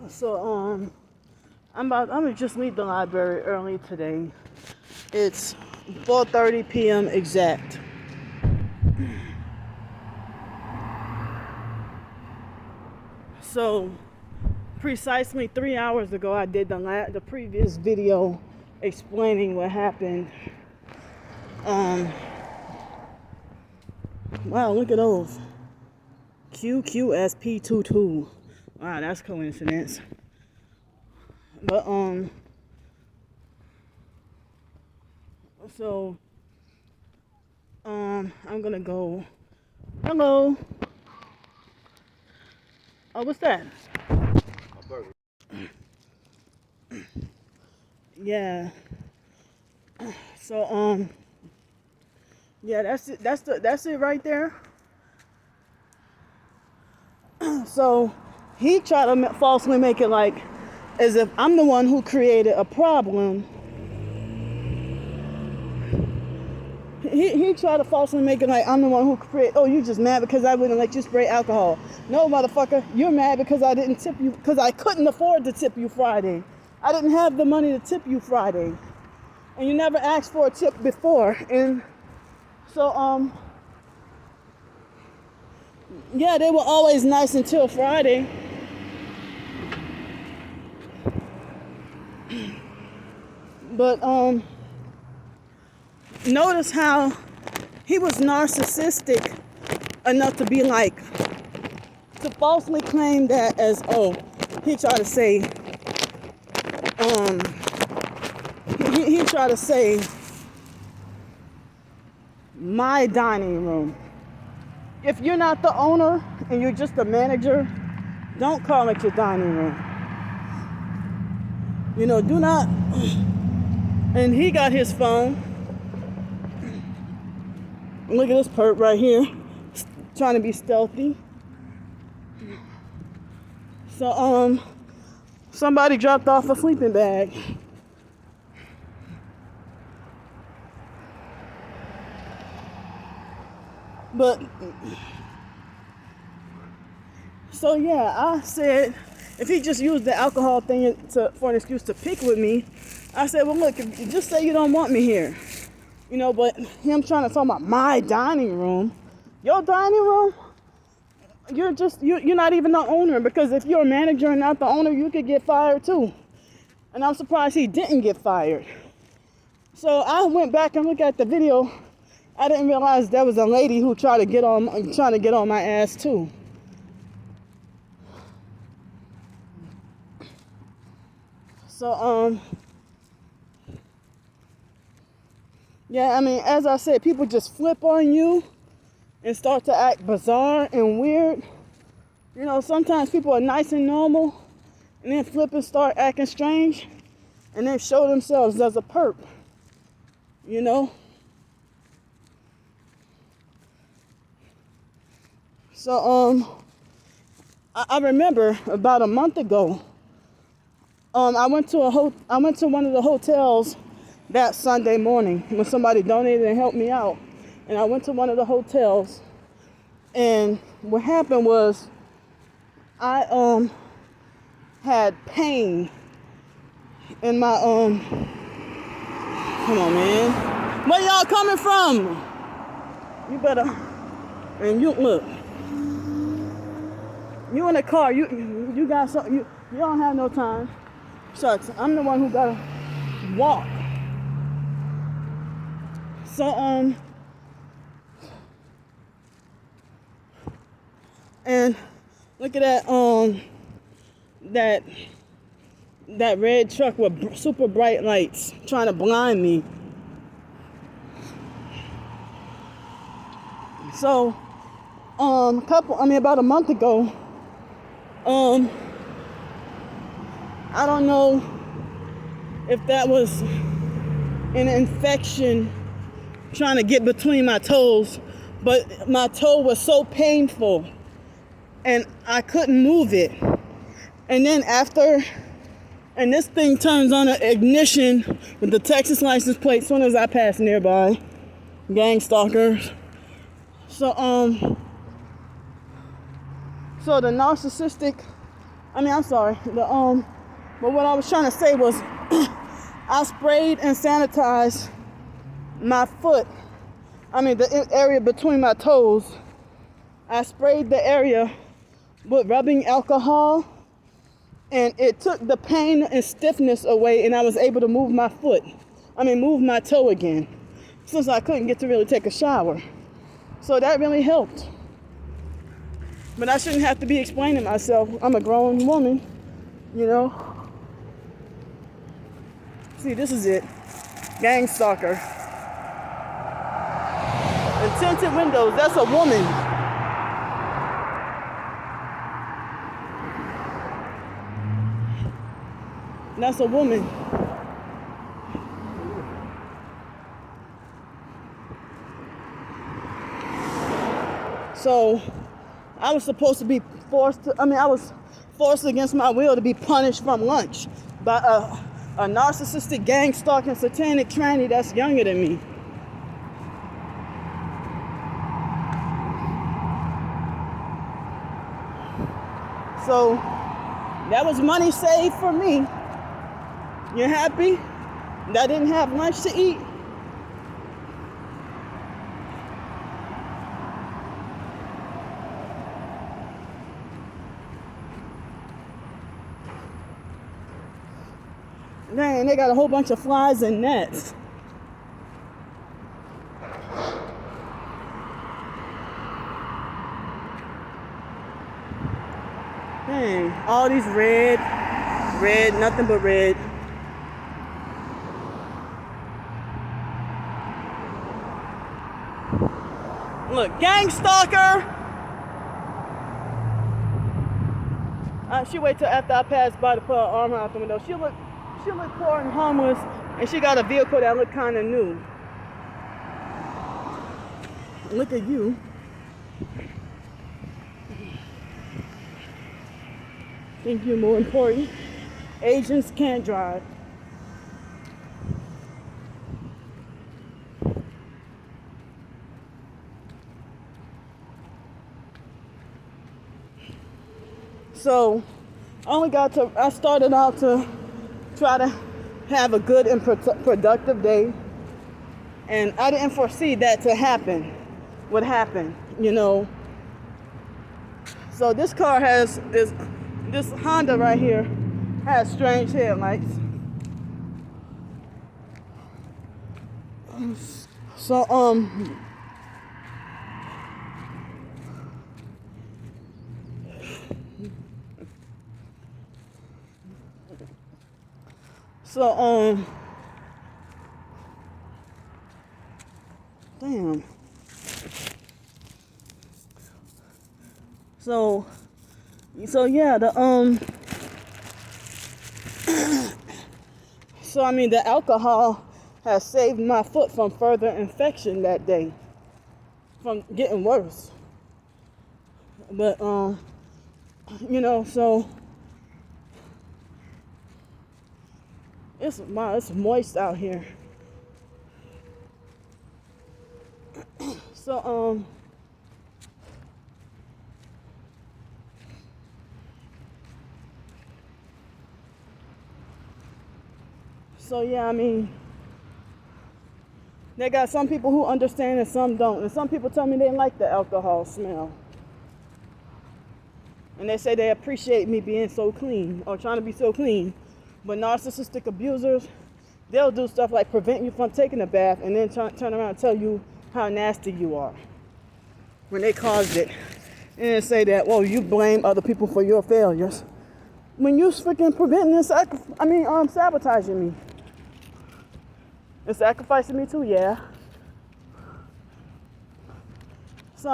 So I'm gonna just leave the library early today. It's 4:30 p.m. exact. So precisely 3 hours ago, I did the previous video explaining what happened. Wow, look at those. QQSP22. Wow, that's coincidence. But so I'm gonna go. Hello. Oh, what's that? A burger. Yeah. So yeah, that's it. That's it right there. So he tried to falsely make it like as if I'm the one who created a problem. He tried to falsely make it like I'm the one who created. Oh, you just mad because I wouldn't let you spray alcohol? No, motherfucker, you're mad because I didn't tip you because I couldn't afford to tip you Friday. I didn't have the money to tip you Friday, and you never asked for a tip before. And so yeah, they were always nice until Friday. But notice how he was narcissistic enough to be like, to falsely claim that as, oh, he tried to say, he tried to say my dining room. If you're not the owner and you're just the manager, don't call it your dining room. You know, do not. And he got his phone. Look at this perp right here, trying to be stealthy. So somebody dropped off a sleeping bag. But so yeah, I said if he just used the alcohol thing for an excuse to pick with me, I said, well, look, if you just say you don't want me here, you know. But him trying to talk about my dining room, your dining room, you're not even the owner, because if you're a manager and not the owner, you could get fired too. And I'm surprised he didn't get fired. So I went back and looked at the video. I didn't realize there was a lady who tried to get on my ass too. So yeah, I mean, as I said, people just flip on you and start to act bizarre and weird. You know, sometimes people are nice and normal and then flip and start acting strange and then show themselves as a perp. You know? So I remember about a month ago, I went to one of the hotels that Sunday morning when somebody donated and helped me out. And I went to one of the hotels, and what happened was I had pain in my come on, man. Where y'all coming from? You better, and you look. You in the car, you got something, you don't have no time. Shucks, I'm the one who gotta walk. So and look at that red truck with super bright lights trying to blind me. So about a month ago, I don't know if that was an infection trying to get between my toes, but my toe was so painful and I couldn't move it. And then and this thing turns on an ignition with the Texas license plate as soon as I pass nearby. Gang stalkers. So the narcissistic I'm sorry. But what I was trying to say was, I sprayed and sanitized my foot. The area between my toes. I sprayed the area with rubbing alcohol, and it took the pain and stiffness away, and I was able to move my move my toe again, since I couldn't get to really take a shower. So that really helped. But I shouldn't have to be explaining myself. I'm a grown woman, you know. See, this is it. Gang stalker. And tinted windows, that's a woman. That's a woman. So I was supposed to be I was forced against my will to be punished from lunch by a narcissistic, gang stalking, satanic tranny that's younger than me. So that was money saved for me. You happy that I didn't have lunch to eat? Dang, they got a whole bunch of flies and gnats. Dang, all these red, nothing but red. Look, gang stalker. She wait till after I pass by to put her arm out the window. She look poor and homeless, and she got a vehicle that look kind of new. Look at you. Think you're more important? Asians can't drive. So I started out to try to have a good and productive day, and I didn't foresee that to happen. What happened, you know? So this car this Honda right here has strange headlights. So damn. So yeah, the alcohol has saved my foot from further infection that day, from getting worse. But so it's moist out here. So yeah, they got some people who understand and some don't. And some people tell me they like the alcohol smell. And they say they appreciate me being so clean or trying to be so clean. But narcissistic abusers, they'll do stuff like prevent you from taking a bath and then turn around and tell you how nasty you are when they caused it. And then say that, well, you blame other people for your failures, when you freaking preventing and sabotaging me. And sacrificing me too, yeah. So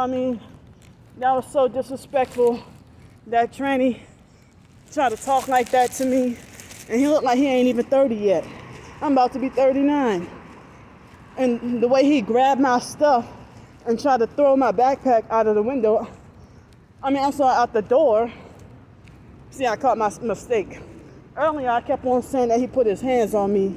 that was so disrespectful. That tranny tried to talk like that to me, and he looked like he ain't even 30 yet. I'm about to be 39. And the way he grabbed my stuff and tried to throw my backpack out of the window, out the door. See, I caught my mistake. Earlier, I kept on saying that he put his hands on me.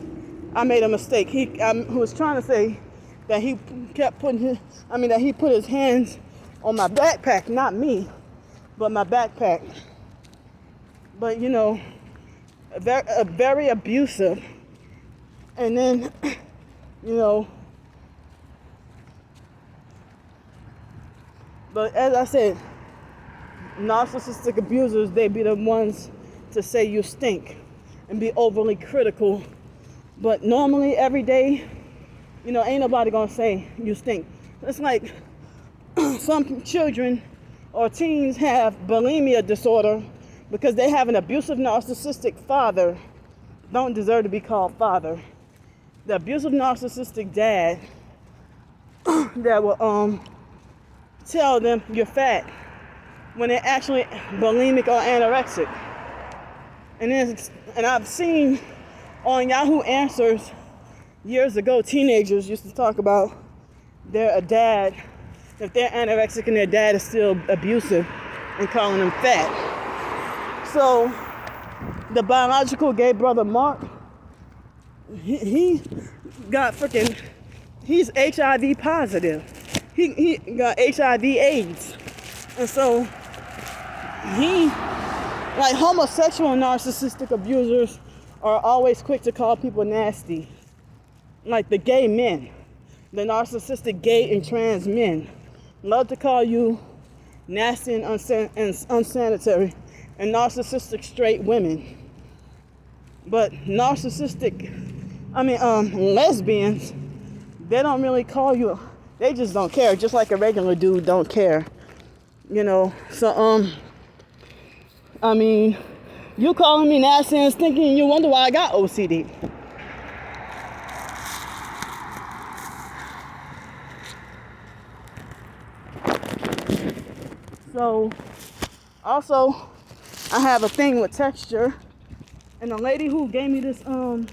I made a mistake. He was trying to say that he put his hands on my backpack, not me, but my backpack. but very abusive. And then, but as I said, narcissistic abusers, they be the ones to say you stink and be overly critical. But normally, every day, ain't nobody gonna say you stink. It's like some children or teens have bulimia disorder because they have an abusive narcissistic father, don't deserve to be called father. The abusive narcissistic dad that will tell them you're fat when they're actually bulimic or anorexic. And I've seen on Yahoo Answers years ago, teenagers used to talk about their dad, if they're anorexic and their dad is still abusive, and calling them fat. So the biological gay brother Mark, he got he's HIV positive. He got HIV AIDS. And so like homosexual narcissistic abusers are always quick to call people nasty. Like the gay men, the narcissistic gay and trans men love to call you nasty and unsanitary, and narcissistic straight women. But lesbians, they don't really call you, they just don't care, just like a regular dude don't care. So you calling me nasty and stinky and you wonder why I got OCD. So, also, I have a thing with texture, and the lady who gave me this, and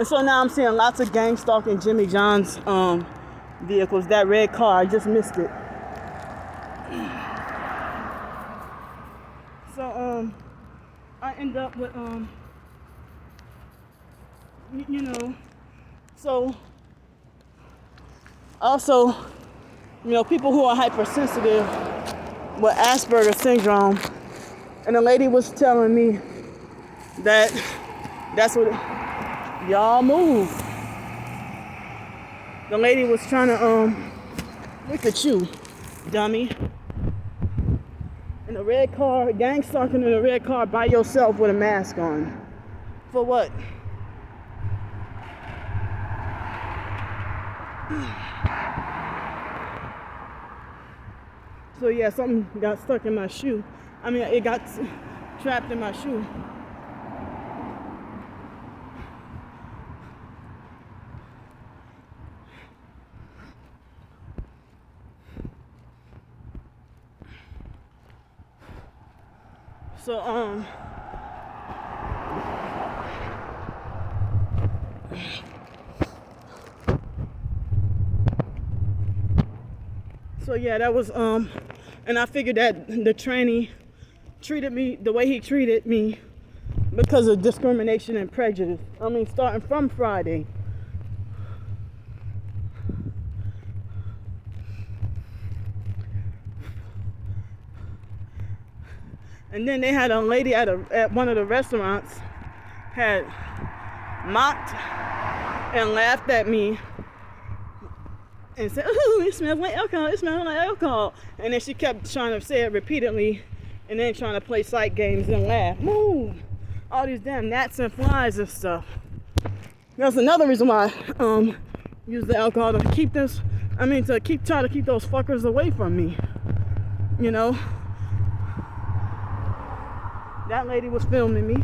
so now I'm seeing lots of gang stalking Jimmy John's vehicles. That red car, I just missed it. So I end up with so also, people who are hypersensitive with Asperger's syndrome, and the lady was telling me that that's what y'all move. The lady was trying to look at you, dummy. In a red car, gang stalking in a red car by yourself with a mask on. For what? So yeah, something got stuck in my shoe. It got trapped in my shoe. So yeah, that was and I figured that the tranny treated me the way he treated me because of discrimination and prejudice. Starting from Friday. And then they had a lady at one of the restaurants had mocked and laughed at me and said, "Ooh, it smells like alcohol, it smells like alcohol." And then she kept trying to say it repeatedly and then trying to play psych games and laugh. Move! All these damn gnats and flies and stuff. That's another reason why I use the alcohol to keep try to keep those fuckers away from me. That lady was filming me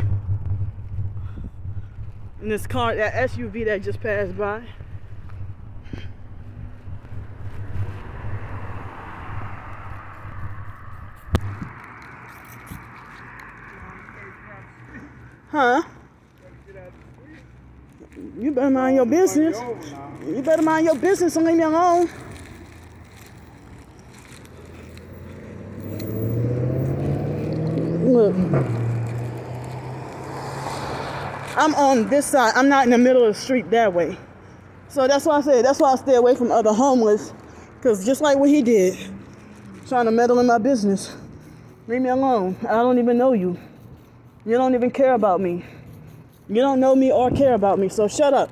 in this car, that SUV that just passed by. Huh? You better mind your business. You better mind your business and leave me alone. Look, I'm on this side. I'm not in the middle of the street that way. So that's why I said, that's why I stay away from other homeless. Because just like what he did, trying to meddle in my business. Leave me alone. I don't even know you. You don't even care about me. You don't know me or care about me, so shut up.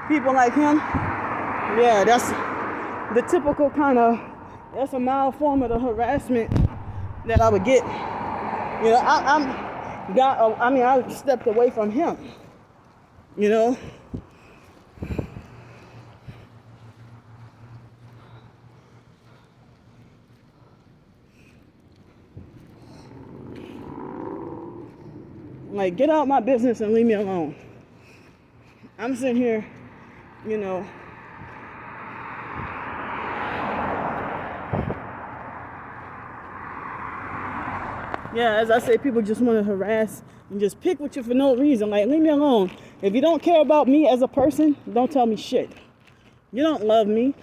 People like him, yeah, that's the typical kind of, that's a mild form of the harassment that I would get. You know, I stepped away from him, you know. Like, get out my business and leave me alone. I'm sitting here, you know. Yeah, as I say, people just want to harass and just pick with you for no reason. Like, leave me alone. If you don't care about me as a person, don't tell me shit. You don't love me.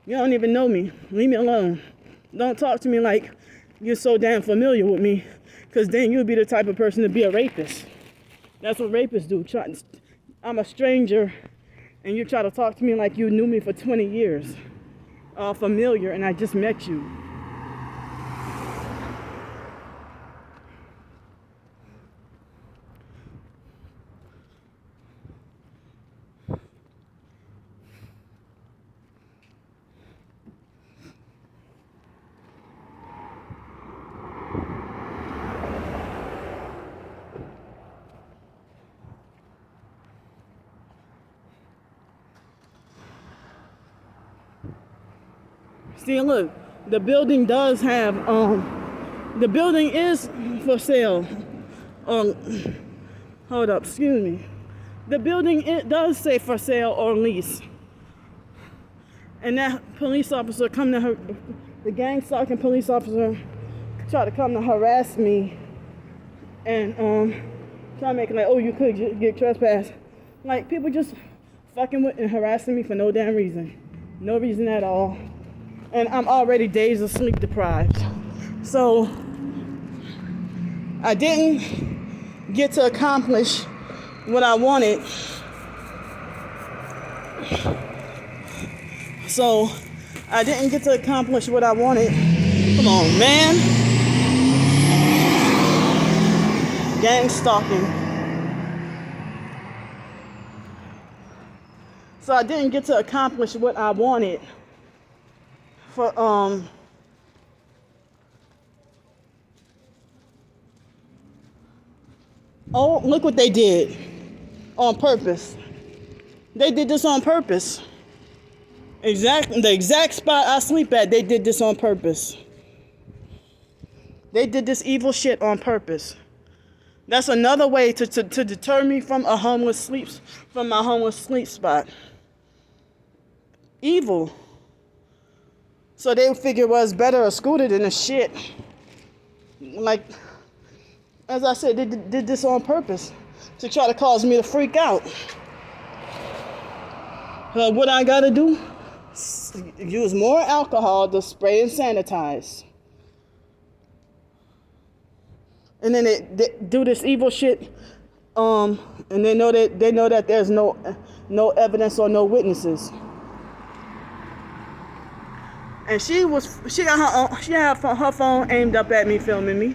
You don't even know me. Leave me alone. Don't talk to me like you're so damn familiar with me, because then you'll be the type of person to be a rapist. That's what rapists do. I'm a stranger, and you try to talk to me like you knew me for 20 years. All familiar, and I just met you. See, look, the building does have, the building is for sale. Hold up, excuse me. The building, it does say for sale or lease. And that police officer come to her, the gang stalking police officer tried to come to harass me and try to make it like, oh, you could get trespassed. Like, people just fucking with and harassing me for no damn reason. No reason at all. And I'm already days of sleep deprived. So I didn't get to accomplish what I wanted. So I didn't get to accomplish what I wanted. Come on, man. Gang stalking. So I didn't get to accomplish what I wanted. For oh, look what they did on purpose. They did this on purpose. The exact spot I sleep at, they did this on purpose. They did this evil shit on purpose. That's another way to deter me from my homeless sleep spot. Evil. So they figure, well, it's better a scooter than a shit. Like, as I said, they did this on purpose to try to cause me to freak out. What I gotta do? Use more alcohol to spray and sanitize. And then they do this evil shit, and they know that there's no evidence or no witnesses. And she had her phone aimed up at me, filming me.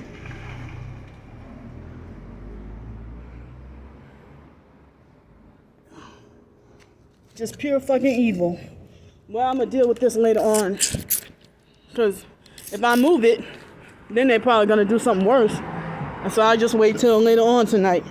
Just pure fucking evil. Well, I'm gonna deal with this later on, because if I move it, then they're probably gonna do something worse. And so I just wait till later on tonight.